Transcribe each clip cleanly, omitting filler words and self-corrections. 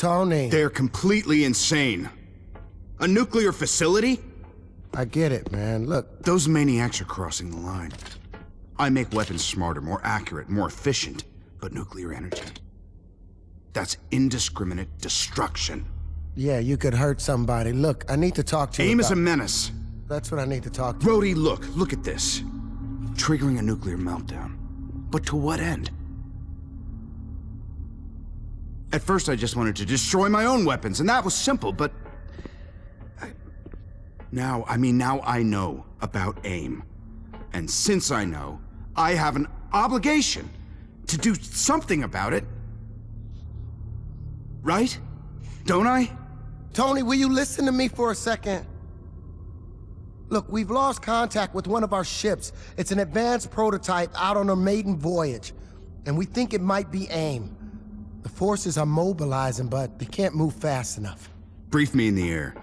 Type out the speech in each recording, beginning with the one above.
Tony. They're completely insane. A nuclear facility? I get it, man. Look. Those maniacs are crossing the line. I make weapons smarter, more accurate, more efficient. But nuclear energy, that's indiscriminate destruction. Yeah, you could hurt somebody. Look, I need to talk to you AIM is a menace. That's what I need to talk to you. Brody, look at this. Triggering a nuclear meltdown. But to what end? At first I just wanted to destroy my own weapons, and that was simple, but... Now I know about AIM. And since I know, I have an obligation to do something about it. Right? Don't I? Tony, will you listen to me for a second? Look, we've lost contact with one of our ships. It's an advanced prototype out on a maiden voyage. And we think it might be AIM. The forces are mobilizing, but they can't move fast enough. Brief me in the air.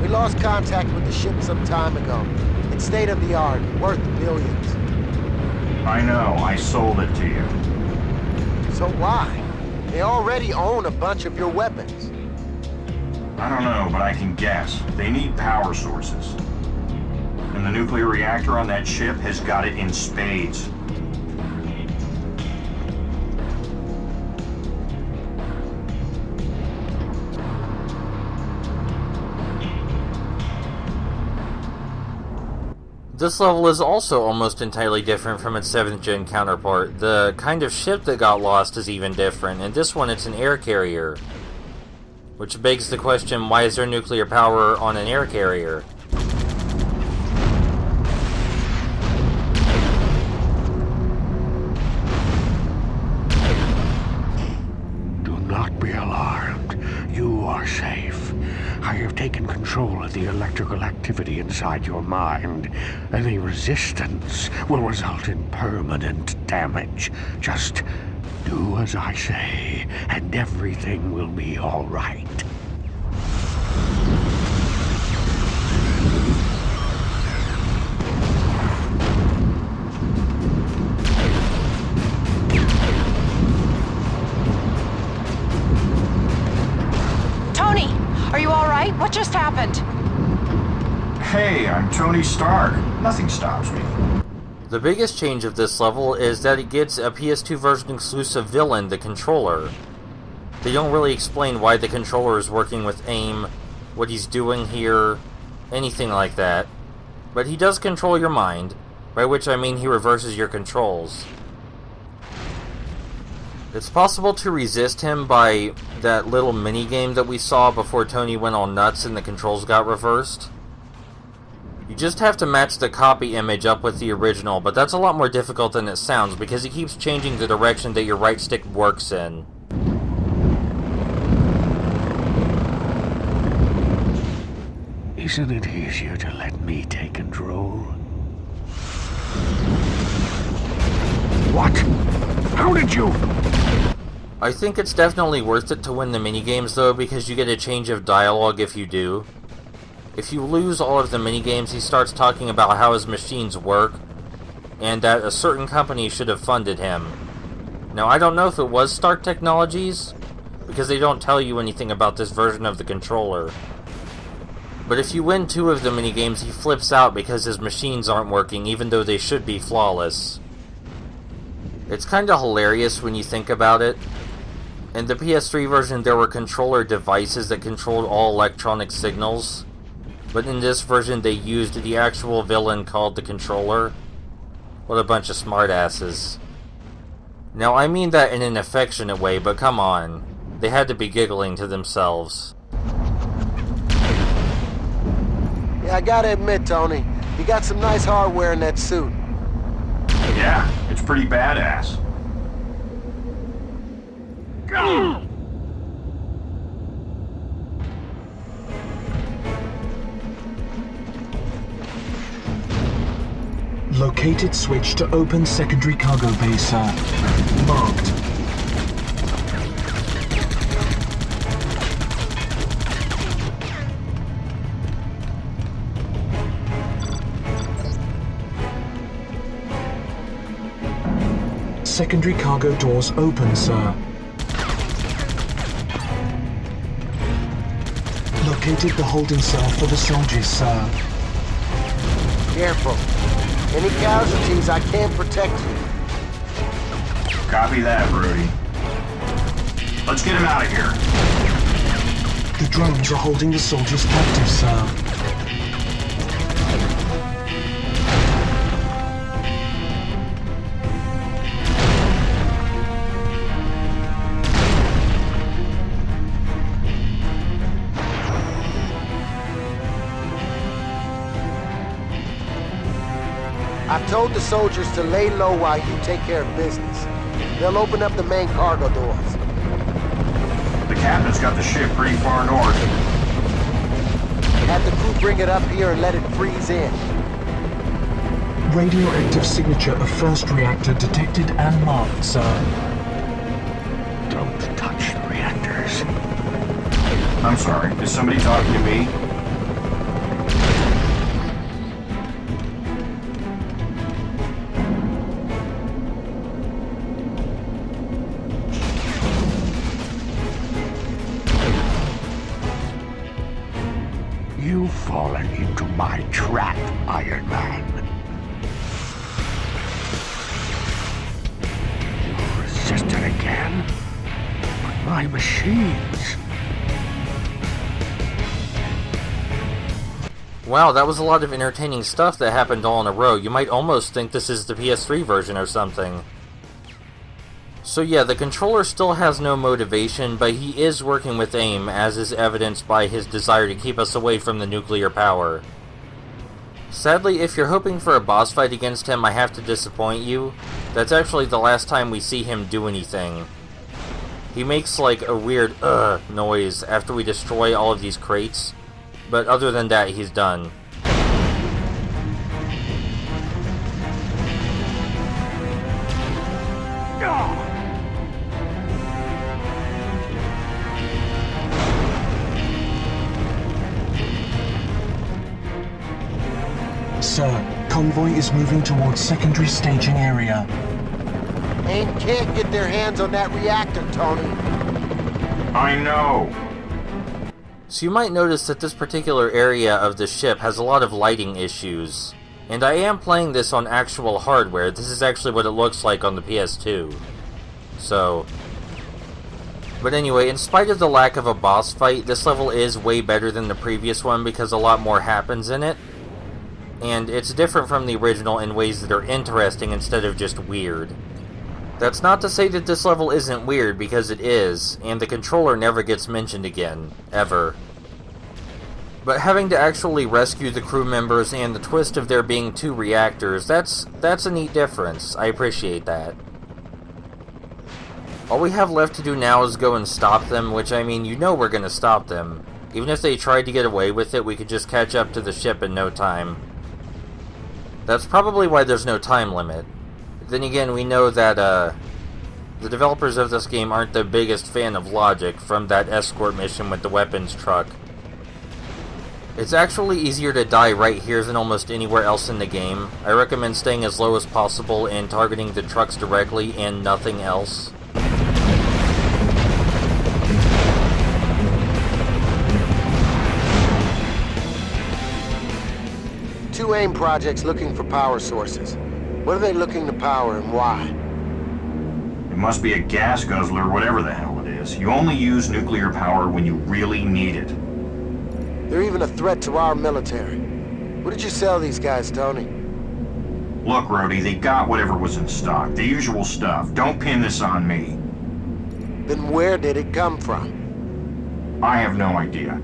We lost contact with the ship some time ago. It's state-of-the-art, worth billions. I know, I sold it to you. So why? They already own a bunch of your weapons. I don't know, but I can guess. They need power sources. And the nuclear reactor on that ship has got it in spades. This level is also almost entirely different from its 7th gen counterpart. The kind of ship that got lost is even different. In this one, it's an air carrier. Which begs the question, why is there nuclear power on an air carrier? Do not be alarmed. You are safe. I have taken control of the electrical activity inside your mind. Any resistance will result in permanent damage. Just do as I say, and everything will be all right. Tony, are you all right? What just happened? Hey, I'm Tony Stark. Nothing stops me. The biggest change of this level is that it gets a PS2 version exclusive villain, the controller. They don't really explain why the controller is working with AIM, what he's doing here, anything like that. But he does control your mind, by which I mean he reverses your controls. It's possible to resist him by that little mini-game that we saw before Tony went all nuts and the controls got reversed. You just have to match the copy image up with the original, but that's a lot more difficult than it sounds because he keeps changing the direction that your right stick works in. Isn't it easier to let me take control? What? How did you? I think it's definitely worth it to win the minigames though, because you get a change of dialogue if you do. If you lose all of the minigames, he starts talking about how his machines work, and that a certain company should have funded him. Now, I don't know if it was Stark Technologies, because they don't tell you anything about this version of the controller. But if you win 2 of the minigames, he flips out because his machines aren't working, even though they should be flawless. It's kinda hilarious when you think about it. In the PS3 version, there were controller devices that controlled all electronic signals. But in this version, they used the actual villain called the controller. What a bunch of smartasses. Now, I mean that in an affectionate way, but come on. They had to be giggling to themselves. Yeah, I gotta admit, Tony, you got some nice hardware in that suit. Yeah, it's pretty badass. Located switch to open secondary cargo bay, sir. Marked. secondary cargo doors open, sir. Located the holding cell for the soldiers, sir. Careful. Any casualties, I can't protect you. Copy that, Brody. Let's get him out of here. The drones are holding the soldiers captive, sir. I've told the soldiers to lay low while you take care of business. They'll open up the main cargo doors. The captain's got the ship pretty far north. Had the crew bring it up here and let it freeze in. Radioactive signature of first reactor detected and marked, sir. Don't touch the reactors. I'm sorry, is somebody talking to me? You've fallen into my trap, Iron Man. You resisted again? But my machines... Wow, that was a lot of entertaining stuff that happened all in a row. You might almost think this is the PS3 version or something. So yeah, the controller still has no motivation, but he is working with AIM, as is evidenced by his desire to keep us away from the nuclear power. Sadly, if you're hoping for a boss fight against him, I have to disappoint you. That's actually the last time we see him do anything. He makes like a weird noise after we destroy all of these crates, but other than that, he's done. Sir, convoy is moving towards secondary staging area. AIM can't get their hands on that reactor, Tony. I know. So you might notice that this particular area of the ship has a lot of lighting issues. And I am playing this on actual hardware. This is actually what it looks like on the PS2. So... But anyway, in spite of the lack of a boss fight, this level is way better than the previous one because a lot more happens in it. And it's different from the original in ways that are interesting instead of just weird. That's not to say that this level isn't weird, because it is, and the controller never gets mentioned again, ever. But having to actually rescue the crew members and the twist of there being 2 reactors, that's a neat difference. I appreciate that. All we have left to do now is go and stop them, which, I mean, you know we're gonna stop them. Even if they tried to get away with it, we could just catch up to the ship in no time. That's probably why there's no time limit. Then again, we know that, the developers of this game aren't the biggest fan of logic from that escort mission with the weapons truck. It's actually easier to die right here than almost anywhere else in the game. I recommend staying as low as possible and targeting the trucks directly and nothing else. Two AIM projects looking for power sources. What are they looking to power and why? It must be a gas guzzler, whatever the hell it is. You only use nuclear power when you really need it. They're even a threat to our military. What did you sell these guys, Tony? Look, Rhodey, they got whatever was in stock. The usual stuff. Don't pin this on me. Then where did it come from? I have no idea.